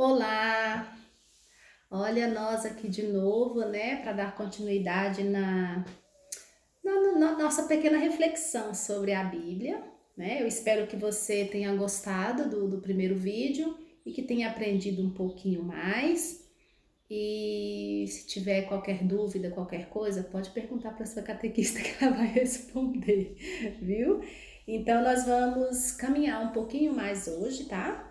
Olá! Olha nós aqui de novo, né, para dar continuidade na nossa pequena reflexão sobre a Bíblia, né? Eu espero que você tenha gostado do primeiro vídeo e que tenha aprendido um pouquinho mais. E se tiver qualquer dúvida, qualquer coisa, pode perguntar para sua catequista que ela vai responder, viu? Então nós vamos caminhar um pouquinho mais hoje, tá?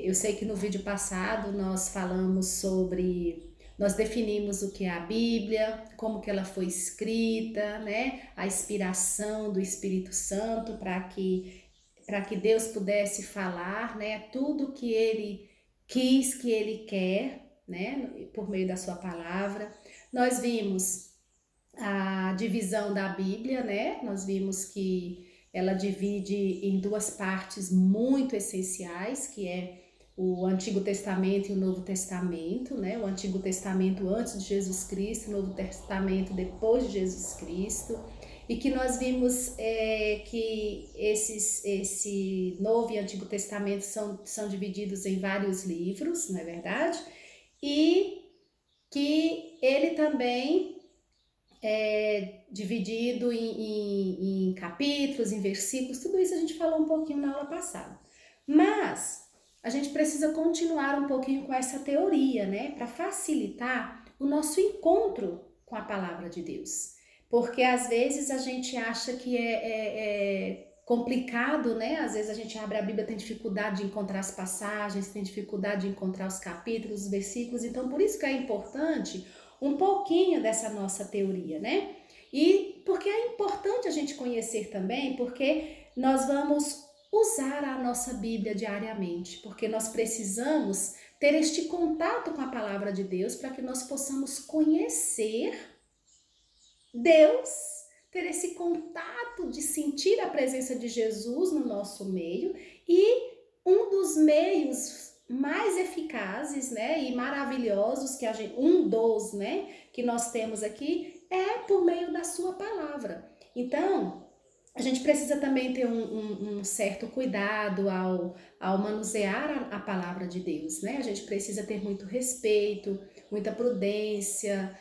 Eu sei que no vídeo passado nós falamos sobre, nós definimos o que é a Bíblia, como que ela foi escrita, né? A inspiração do Espírito Santo para que Deus pudesse falar, né? Tudo que Ele quis, que Ele quer, né? Por meio da Sua palavra. Nós vimos a divisão da Bíblia, né? Nós vimos que ela divide em duas partes muito essenciais, que é o Antigo Testamento e o Novo Testamento, né? O Antigo Testamento antes de Jesus Cristo, o Novo Testamento depois de Jesus Cristo, e que nós vimos que esse Novo e Antigo Testamento são divididos em vários livros, não é verdade? E que ele também dividido em capítulos, em versículos, tudo isso a gente falou um pouquinho na aula passada. Mas a gente precisa continuar um pouquinho com essa teoria, né? Para facilitar o nosso encontro com a palavra de Deus. Porque às vezes a gente acha que é complicado, né? Às vezes a gente abre a Bíblia, tem dificuldade de encontrar as passagens, tem dificuldade de encontrar os capítulos, os versículos. Então, por isso que é importante um pouquinho dessa nossa teoria, né? E porque é importante a gente conhecer também, porque nós vamos usar a nossa Bíblia diariamente, porque nós precisamos ter este contato com a palavra de Deus para que nós possamos conhecer Deus, ter esse contato de sentir a presença de Jesus no nosso meio. E um dos meios mais eficazes, né, e maravilhosos que né, que nós temos aqui é por meio da sua palavra. Então, a gente precisa também ter um certo cuidado ao manusear a palavra de Deus, né? A gente precisa ter muito respeito, muita prudência,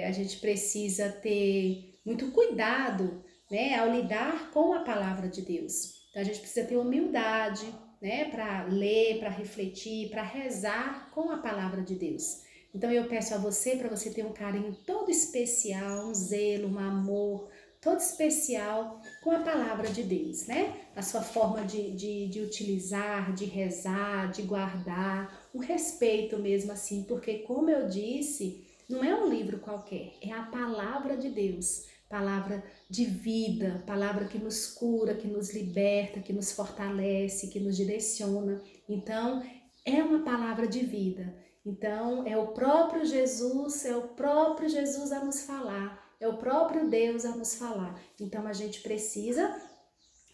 a gente precisa ter muito cuidado, né, ao lidar com a palavra de Deus. Então a gente precisa ter humildade, né, para ler, para refletir, para rezar com a palavra de Deus. Então eu peço a você, para você ter um carinho todo especial, um zelo, um amor todo especial com a palavra de Deus, né? A sua forma de utilizar, de rezar, de guardar, o respeito mesmo assim, porque como eu disse, não é um livro qualquer, é a palavra de Deus, palavra de vida, palavra que nos cura, que nos liberta, que nos fortalece, que nos direciona. Então, é uma palavra de vida. Então, é o próprio Jesus a nos falar, é o próprio Deus a nos falar. Então, a gente precisa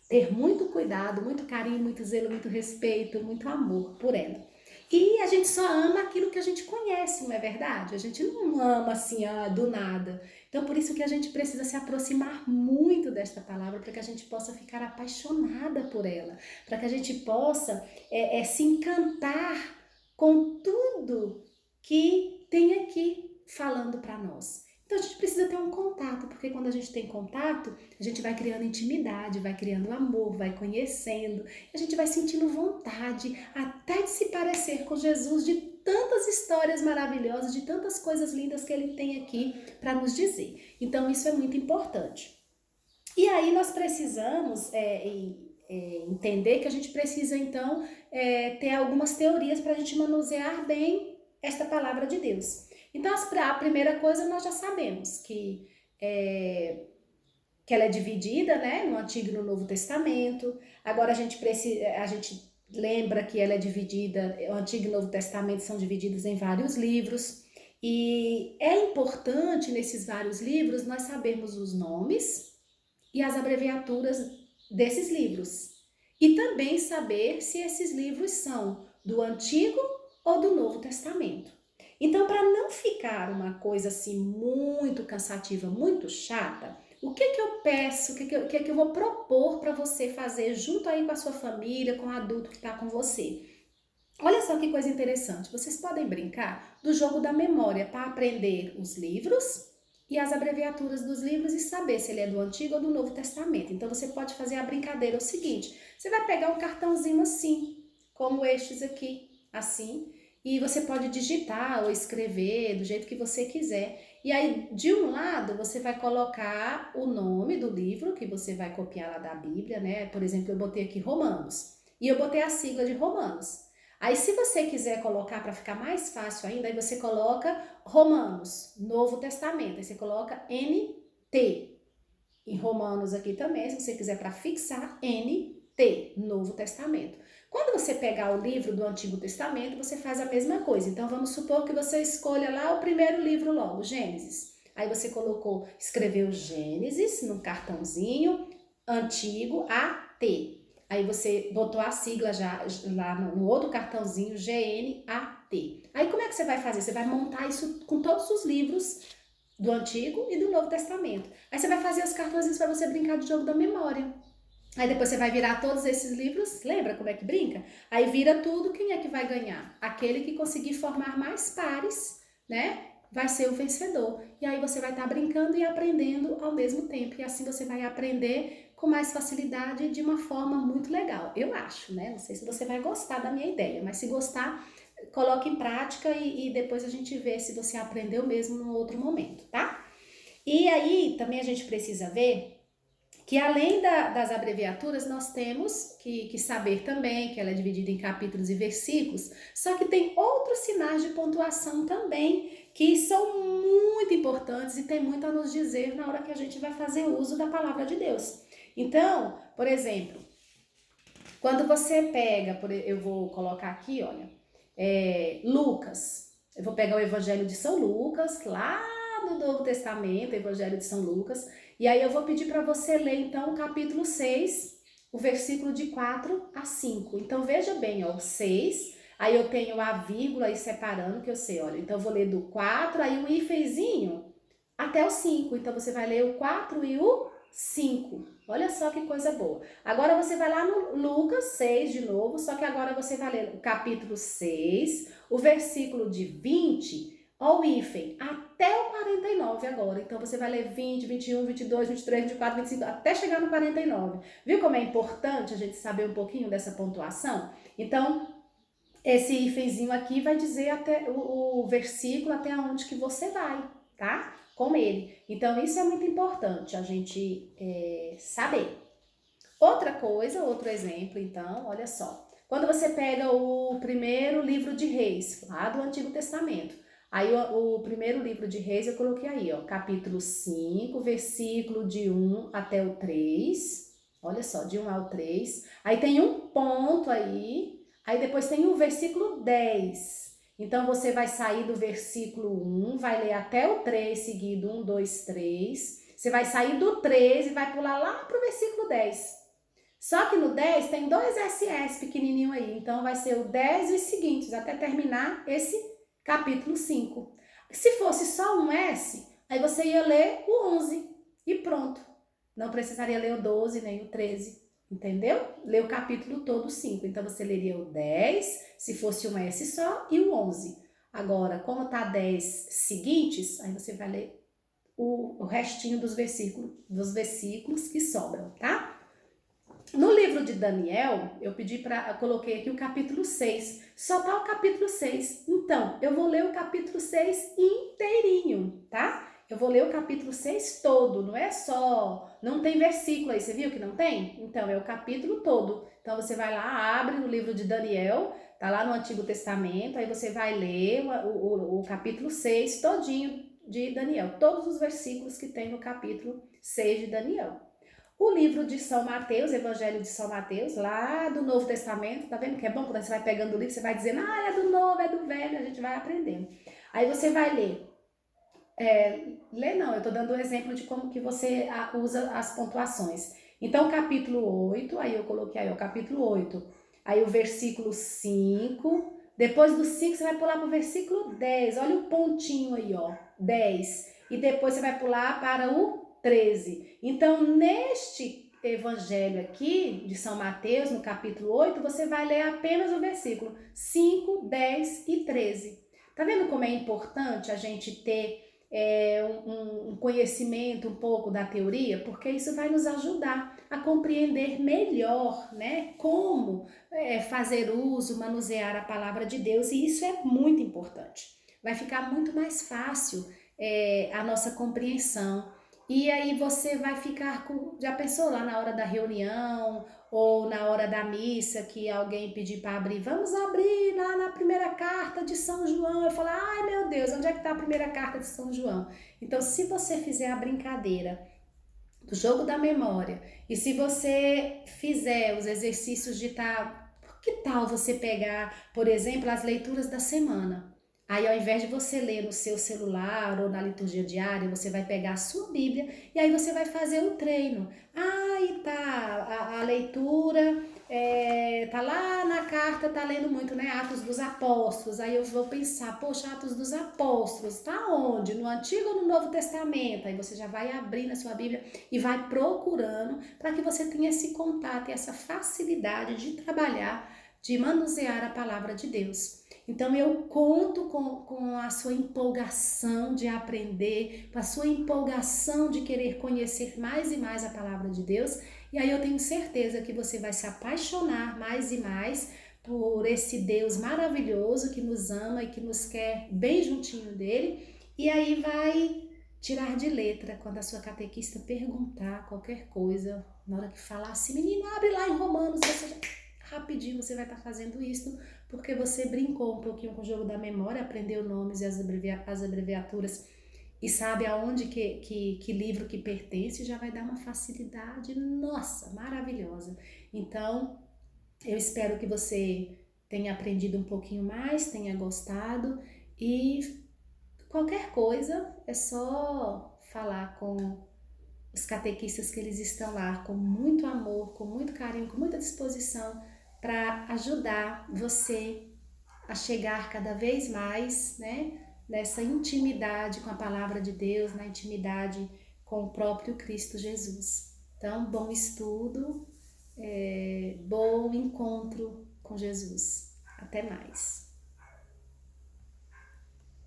ter muito cuidado, muito carinho, muito zelo, muito respeito, muito amor por ela. E a gente só ama aquilo que a gente conhece, não é verdade? A gente não ama assim, do nada. Então, por isso que a gente precisa se aproximar muito desta palavra, para que a gente possa ficar apaixonada por ela, para que a gente possa se encantar com tudo que tem aqui falando para nós. Então a gente precisa ter um contato, porque quando a gente tem contato, a gente vai criando intimidade, vai criando amor, vai conhecendo, a gente vai sentindo vontade até de se parecer com Jesus, de tantas histórias maravilhosas, de tantas coisas lindas que ele tem aqui para nos dizer. Então isso é muito importante. E aí nós precisamos entender que a gente precisa então ter algumas teorias para a gente manusear bem esta palavra de Deus. Então a primeira coisa nós já sabemos que ela é dividida, né, no Antigo e no Novo Testamento. Agora a gente lembra que ela é dividida, o Antigo e o Novo Testamento são divididos em vários livros. E é importante nesses vários livros nós sabermos os nomes e as abreviaturas desses livros. E também saber se esses livros são do Antigo ou do Novo Testamento. Então, para não ficar uma coisa assim muito cansativa, muito chata, o que eu peço, o que eu vou propor para você fazer junto aí com a sua família, com o adulto que está com você? Olha só que coisa interessante. Vocês podem brincar do jogo da memória para aprender os livros e as abreviaturas dos livros e saber se ele é do Antigo ou do Novo Testamento. Então você pode fazer a brincadeira o seguinte: você vai pegar um cartãozinho assim, como estes aqui, assim, e você pode digitar ou escrever do jeito que você quiser. E aí, de um lado, você vai colocar o nome do livro que você vai copiar lá da Bíblia, né? Por exemplo, eu botei aqui Romanos e eu botei a sigla de Romanos. Aí, se você quiser colocar para ficar mais fácil ainda, aí você coloca Romanos, Novo Testamento. Aí você coloca NT. Em Romanos aqui também, se você quiser para fixar, NT, Novo Testamento. Quando você pegar o livro do Antigo Testamento, você faz a mesma coisa. Então, vamos supor que você escolha lá o primeiro livro logo, Gênesis. Aí você colocou, escreveu Gênesis no cartãozinho, Antigo AT. Aí você botou a sigla já lá no outro cartãozinho, GNAT. Aí como é que você vai fazer? Você vai montar isso com todos os livros do Antigo e do Novo Testamento. Aí você vai fazer os cartõezinhos para você brincar de jogo da memória. Aí depois você vai virar todos esses livros, lembra como é que brinca? Aí vira tudo, quem é que vai ganhar? Aquele que conseguir formar mais pares, né? Vai ser o vencedor. E aí você vai estar brincando e aprendendo ao mesmo tempo. E assim você vai aprender com mais facilidade de uma forma muito legal. Eu acho, né? Não sei se você vai gostar da minha ideia, mas se gostar, coloque em prática e depois a gente vê se você aprendeu mesmo no outro momento, tá? E aí também a gente precisa ver que além das abreviaturas, nós temos que saber também que ela é dividida em capítulos e versículos, só que tem outros sinais de pontuação também que são muito importantes e tem muito a nos dizer na hora que a gente vai fazer uso da palavra de Deus. Então, por exemplo, quando você pega, eu vou colocar aqui, olha, Lucas, eu vou pegar o Evangelho de São Lucas, lá no Novo Testamento, Evangelho de São Lucas, e aí eu vou pedir para você ler então o capítulo 6, o versículo de 4 a 5. Então veja bem, ó, o 6, aí eu tenho a vírgula aí separando, que eu sei, olha, então eu vou ler do 4, aí o hífenzinho até o 5. Então você vai ler o 4 e o 5. Olha só que coisa boa. Agora você vai lá no Lucas 6 de novo, só que agora você vai ler o capítulo 6, o versículo de 20 ao hífen, até o 49 agora. Então você vai ler 20, 21, 22, 23, 24, 25, até chegar no 49. Viu como é importante a gente saber um pouquinho dessa pontuação? Então, esse hífenzinho aqui vai dizer até o versículo até onde que você vai, tá? Com ele. Então, isso é muito importante a gente saber. Outra coisa, outro exemplo, então, olha só. Quando você pega o primeiro livro de Reis, lá do Antigo Testamento, aí o primeiro livro de Reis eu coloquei aí, ó, capítulo 5, versículo de 1 até o 3. Olha só, de 1 ao 3. Aí tem um ponto aí depois tem o versículo 10. Então você vai sair do versículo 1, vai ler até o 3 seguido, 1, 2, 3. Você vai sair do 13 e vai pular lá para o versículo 10. Só que no 10 tem dois SS pequenininho aí, então vai ser o 10 e os seguintes, até terminar esse capítulo 5. Se fosse só um S, aí você ia ler o 11 e pronto. Não precisaria ler o 12 nem o 13, entendeu? Ler o capítulo todo 5. Então você leria o 10, se fosse um S só, e o 11. Agora, como tá 10 seguintes, aí você vai ler o restinho dos versículos que sobram, tá? No livro de Daniel, eu coloquei aqui o capítulo 6. Só tá o capítulo 6. Então, eu vou ler o capítulo 6 inteirinho, tá? Eu vou ler o capítulo 6 todo, não é só... Não tem versículo aí, você viu que não tem? Então, é o capítulo todo. Então, você vai lá, abre no livro de Daniel, tá lá no Antigo Testamento, aí você vai ler o capítulo 6 todinho de Daniel. Todos os versículos que tem no capítulo 6 de Daniel. O livro de São Mateus, Evangelho de São Mateus, lá do Novo Testamento, tá vendo que é bom? Quando você vai pegando o livro, você vai dizendo, é do novo, é do velho, a gente vai aprendendo. Aí você vai ler. Ler não, eu tô dando um exemplo de como que você usa as pontuações. Então, capítulo 8, aí eu coloquei aí, o capítulo 8. Aí o versículo 5. Depois do 5, você vai pular para o versículo 10. Olha o pontinho aí, ó, 10. E depois você vai pular para o 13. Então, evangelho aqui, de São Mateus, no capítulo 8, você vai ler apenas o versículo 5, 10 e 13. Tá vendo como é importante a gente ter um conhecimento um pouco da teoria? Porque isso vai nos ajudar a compreender melhor, né, como fazer uso, manusear a palavra de Deus, e isso é muito importante. Vai ficar muito mais fácil a nossa compreensão. E aí você vai ficar com... Já pensou lá na hora da reunião ou na hora da missa que alguém pedir para abrir? Vamos abrir lá na primeira carta de São João. Eu falo, ai meu Deus, onde é que está a primeira carta de São João? Então, se você fizer a brincadeira do jogo da memória e se você fizer os exercícios de que tal você pegar, por exemplo, as leituras da semana? Aí, ao invés de você ler no seu celular ou na liturgia diária, você vai pegar a sua Bíblia e aí você vai fazer o treino. Aí tá a leitura, tá lá na carta, tá lendo muito, né? Atos dos Apóstolos. Aí eu vou pensar, poxa, Atos dos Apóstolos, tá onde? No Antigo ou no Novo Testamento? Aí você já vai abrir na sua Bíblia e vai procurando para que você tenha esse contato e essa facilidade de trabalhar, de manusear a palavra de Deus. Então eu conto com a sua empolgação de aprender, com a sua empolgação de querer conhecer mais e mais a palavra de Deus, e aí eu tenho certeza que você vai se apaixonar mais e mais por esse Deus maravilhoso que nos ama e que nos quer bem juntinho dele, e aí vai tirar de letra quando a sua catequista perguntar qualquer coisa, na hora que falar assim, menino, abre lá em Romanos, você já... rapidinho você vai estar fazendo isso, porque você brincou um pouquinho com o jogo da memória, aprendeu nomes e as abreviaturas e sabe aonde que livro que pertence, já vai dar uma facilidade, nossa, maravilhosa. Então, eu espero que você tenha aprendido um pouquinho mais, tenha gostado, e qualquer coisa é só falar com os catequistas, que eles estão lá com muito amor, com muito carinho, com muita disposição para ajudar você a chegar cada vez mais, né, nessa intimidade com a palavra de Deus, na intimidade com o próprio Cristo Jesus. Então, bom estudo, bom encontro com Jesus. Até mais.